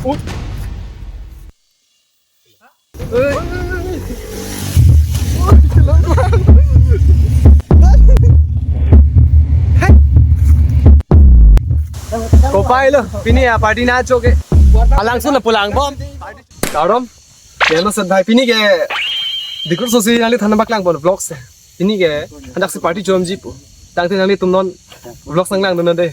อุ๊ยเอ้ยKopay lo, pini ya party na choke. Alang sun na pulang bom. Darom. Kaya sad bhai pini ke dikur sosi nali thana baklang bon vlog se. Pini ke andak se party jom ji pu. Tang te nali tumnon vlog sang lang don de.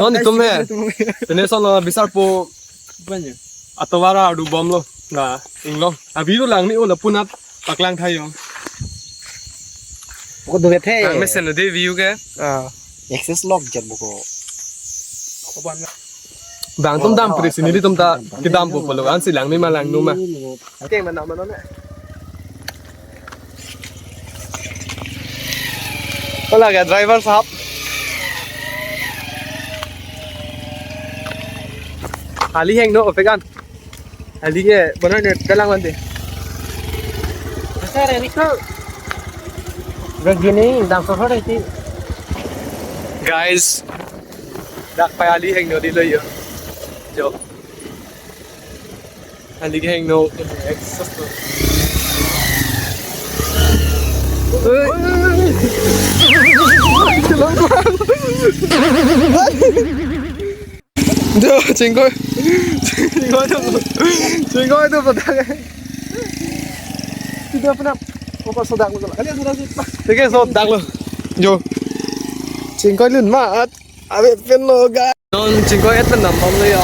Non ni tumme. Tene son bisar po atawara adu bom lo. Nah, inglo. Abi tu lang ni ola punat paklang thayo. Bukan duit he. Ang mesen de view ke. Access log jan buko. Bang tum dam pri sini di tum ta ki dam po polo an silang ni malang nu ma. Ke man na ne. Ola ga driver sahab. Ali heng no opegan. Ali ke benar net dalang nanti. Besar ini kau. Begini, dam sofa itu. Guys, dak pa ali heng no di lo yo. Jo. Ali ke heng no access to. Jo, cingkoy. Cingkoy itu petang. Tidak pernah pokok sodak lo. Ali sodak lo. Sige sodak lo. Jo. Cingkoy lun mat. Abe pen lo ga. Non cingkoy et nam bom lo yo.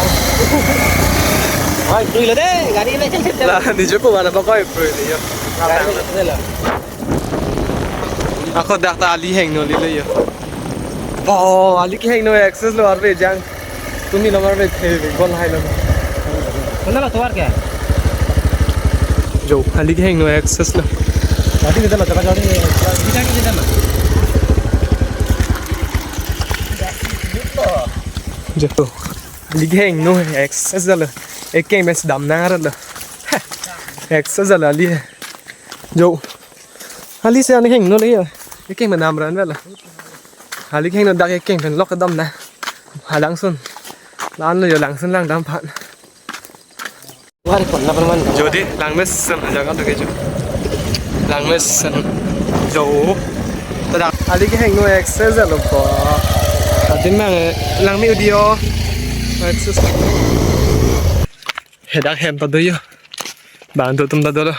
Oi, free lah deh. Gari ini cek. Lah di Joko mana pakai free ni yo. Gari ini lah. Ako dak ta ali heng no li lo yo. Oh, ali ki heng no access lo arbe jang. Tumi nomor be the gol hai lo. Mana lah tuar क्या? Jo, ali ki heng no access lo. Gari ini lah, gari ini. Kita ni kita mana? Jo, ali ki heng no access lo. Ek ke mes dam na ra lo. Access lo ali. Jo. Ali se ani heng no le yo. Ek ke manam ran lo. Ali ki heng no dak ek ke pen lok dam na. Halang sun. Lan lo yo lang sun lang dam phat. Wah, ini pernah perman. Jadi lang mes sen jangan tu ke jo. Lang mes sen. Jo. Tada ali ki heng no access lo ko. Tin mang lang mi audio. Access. Hedak hem ta do yo. Bang tu tum ta do lo.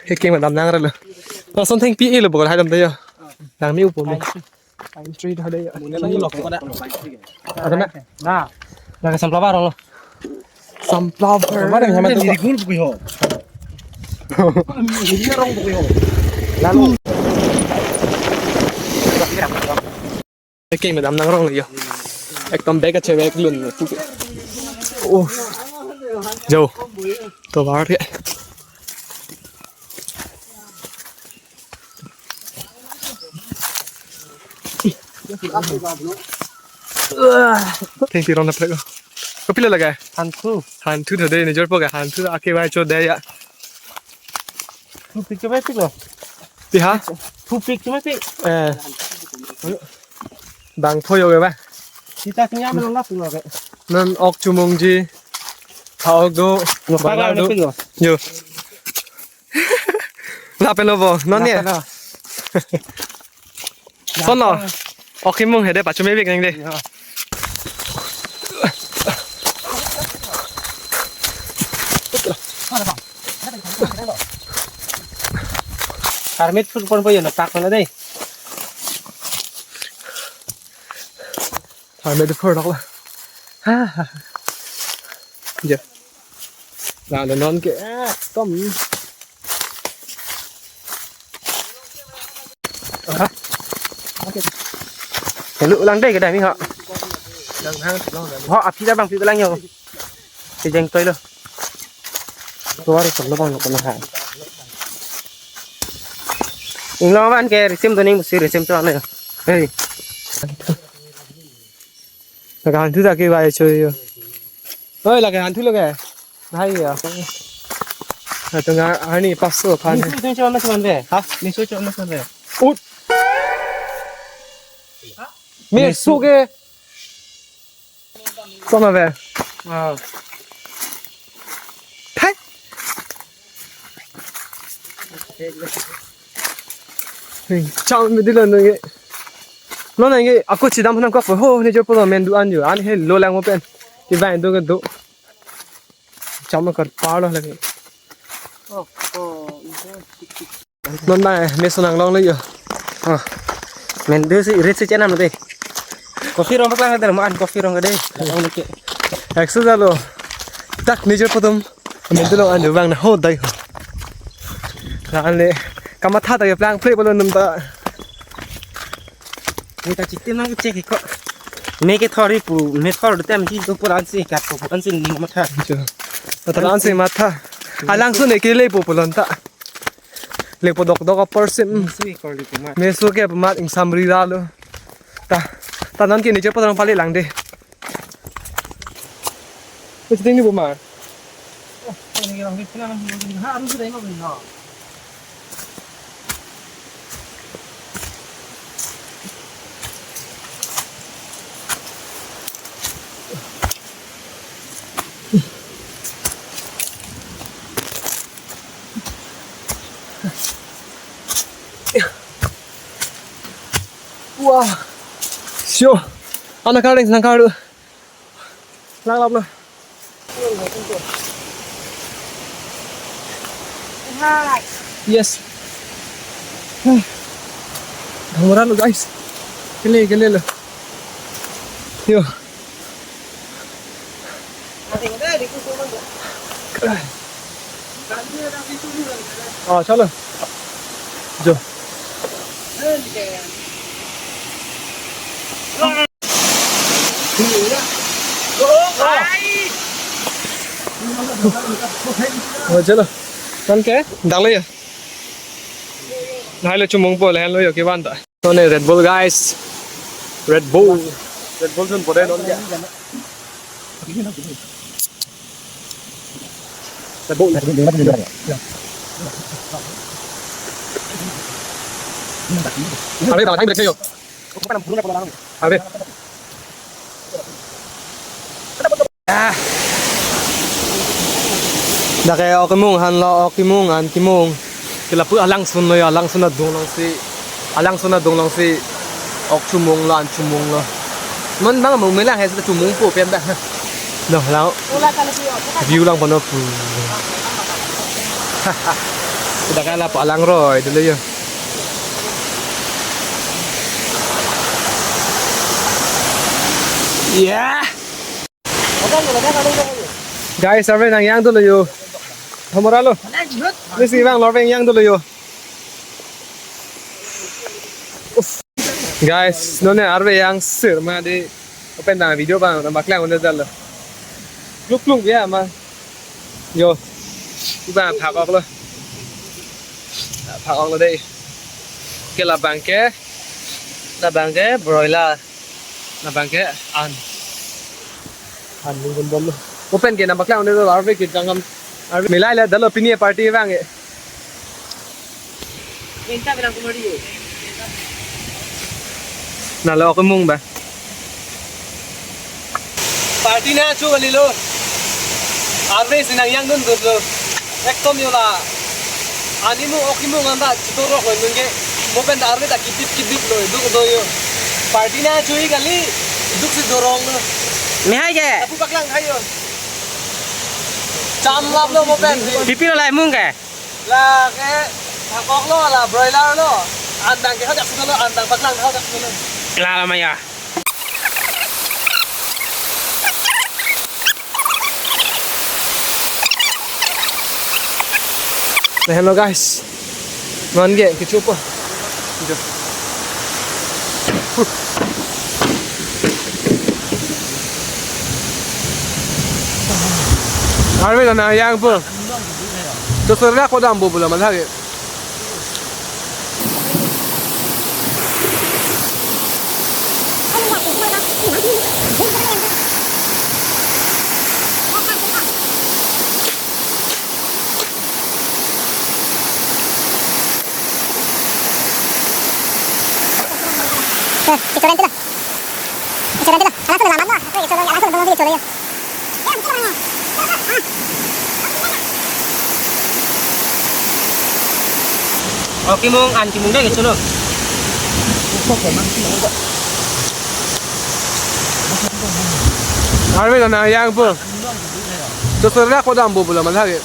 He ke man dam nang ra lo. Nó son theng pi lo bo hai dam ta yo. Lang mi upo mi. Pine tree dah đây. Ini lok kau dah. Ada mana? Nah, dah kesam pelawar lo. Sunflower. Mana yang mana tu? Gul buku ho. Ini orang buku ho. Lalu. Cái mà đâm năng rong rồi. Ek tom bag chơi bag luôn. Ô. Dầu. Tôi vào đấy. Theng thì rong nắp lại. Có pila lagi? Hantu. Hantu thôi đây này jor poga hantu ake vai cho đây ạ. Tupik cuma sih lo. Đi hả? Tupik cuma sih. Bang thôi rồi ba. Kita punya belum lah punya kayak. Nên ok chumong ji. Thao do. Ngapa lah do. lo? Yo. La pen lo non nè. Son lo. Ok mong hết đấy bắt cho mấy việc nhanh đi. Karmit pun boleh nak tak mana deh. Thôi mấy đứa phơi đó là. Ha. Giờ. Là non kìa. Tôm. Cái lựu lăng đây cái này mình họ. Đang hang lo rồi. Họ áp ra bằng phi lăng nhiều. Thì dành tôi luôn. Tôi đi cầm nó bằng nó hàng. Mình lo bạn kia xem tôi nên một xíu để xem cho anh này. Đây. Là cái hàng thứ ra kia bài chơi. Ơi là cái hàng thứ là kìa. Hay à. Ito nga, ani, paso, pan. Ni su macam mana? Ha? Ni su macam mana? Ut! Mir suge! Såna väl. Ah. Hej! Chào mình đi lần rồi. Nó này cái, aku chỉ đam phân quắc phải hô nên cho bây giờ mình đủ ăn nhiều, ăn hết lô lang open. Thì vậy tôi cái đủ. Chào mình cần phá rồi là cái. Non này, mình sẽ năng long lấy rồi. Men dia si irit si channel nanti. Kopi rong baklang ada mau an kopi rong gede. Ang laki. Exercise lo. Tak ni cho potom. Mình tôi lo ăn được vàng là hốt đây. Là anh này, cầm mắt thắt tại cái plan play bao lâu nằm ta. Ni ta chitim nang cek ko. Make it thori pu, me thor de tem ji to puran si kat ko an sin ning matha. Tata ăn xin mặt tha. Alang su này cái lấy bộ lần ta. Lấy bộ đọc đọc person. Si ko li pu mat. Me su cái mặt in samri ra lo. Ta non cái này cho potom pali lang đi. Cái gì đi bộ mà. Ni rong ni kena ha ru dai ma bin no. Wow. Siêu. Ăn cái này, ăn cái được. Lang lắm rồi. Yes. Murah lo guys. Gele lo. Yo. चलो जो चलो con cái đặt lấy hai là chung mong bộ là hai lối cái van tại con này Red Bull guys Red Bull chân bộ đây nó nhỉ Red Bull ở đây tao thấy được chưa ở đây đã cái ở cái mông han lo ở cái mông cái là bữa alang sun rồi alang sun là đông long si ở chum mông lo ăn chum mông lo mình bang mông mấy là hay là chum mông phổ biến đấy đâu lão view lang bọn nó đã cái là bữa alang rồi được chưa yeah guys survey nang yang tu lo yo Hamara lo ni si bang lo yang tu lo yo guys no ne arve yang sir ma di open na video bang na baklang on dal kluk ya ma yo tu ba phak ok lo đây cái là bang ke broiler là bang ke ăn luôn bom luôn open ke na baklang on dal arve ke jangam milai le dal opinion party bang e Inta bilang kumari. na lo ko mong ba party na chu alilo arve sinang yang dun lo ektom yola animu okimu nganda chitoro ko nge open da arve ta kidip lo duk do yo party na chu gali duk si dorong lo Me hai ke? apu baklang hayo cham lap lo open Pipi lo lai mung ke? la ke hakok lo la broiler lo andang ke hajak lo andang baklang hajak lo La maya. Hello guys, ngon ghê cái chụp à? Nói bây giờ nào yang vừa, cho tôi rác có đam bù là mà thay. Kicoran itu dah. Kicoran itu dah. Anak tu dah lama dah. Kicoran anak tu dah mau kicoran ya. Oke mong an kimong deh gitu loh. Harvey na yang po. Terserah ko dam bubula man lagi.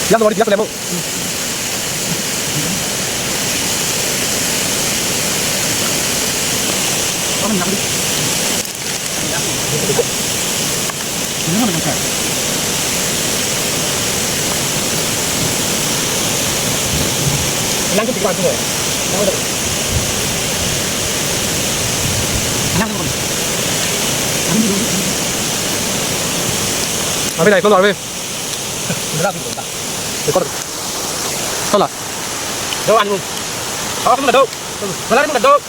Bilang mau dibilang sudah lanjut di depan ya. Harvey này, con rồi Harvey. Con. Con là. Đâu ăn luôn. Có không là đâu. Không là đâu.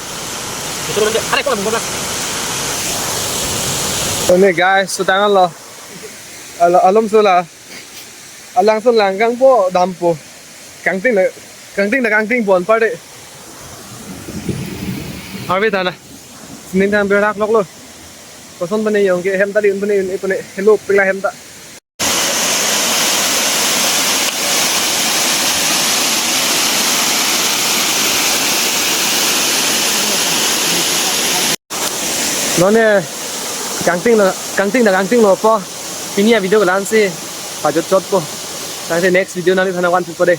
Itu nanti ada kok ngomong. Ini guys, sudangan lo. Alam sula. Alang sun langgang po dampo. Kangting na kangting bon pa de. Harvey ta na. Sinin tham berak lok lo. Koson bane yong ke hem ta din bane ipone hello pila hem ta. Nó nè căng tin lo po. Ini ya video của Lan sih. Pajot jot po. Nanti next video nanti sana one po deh.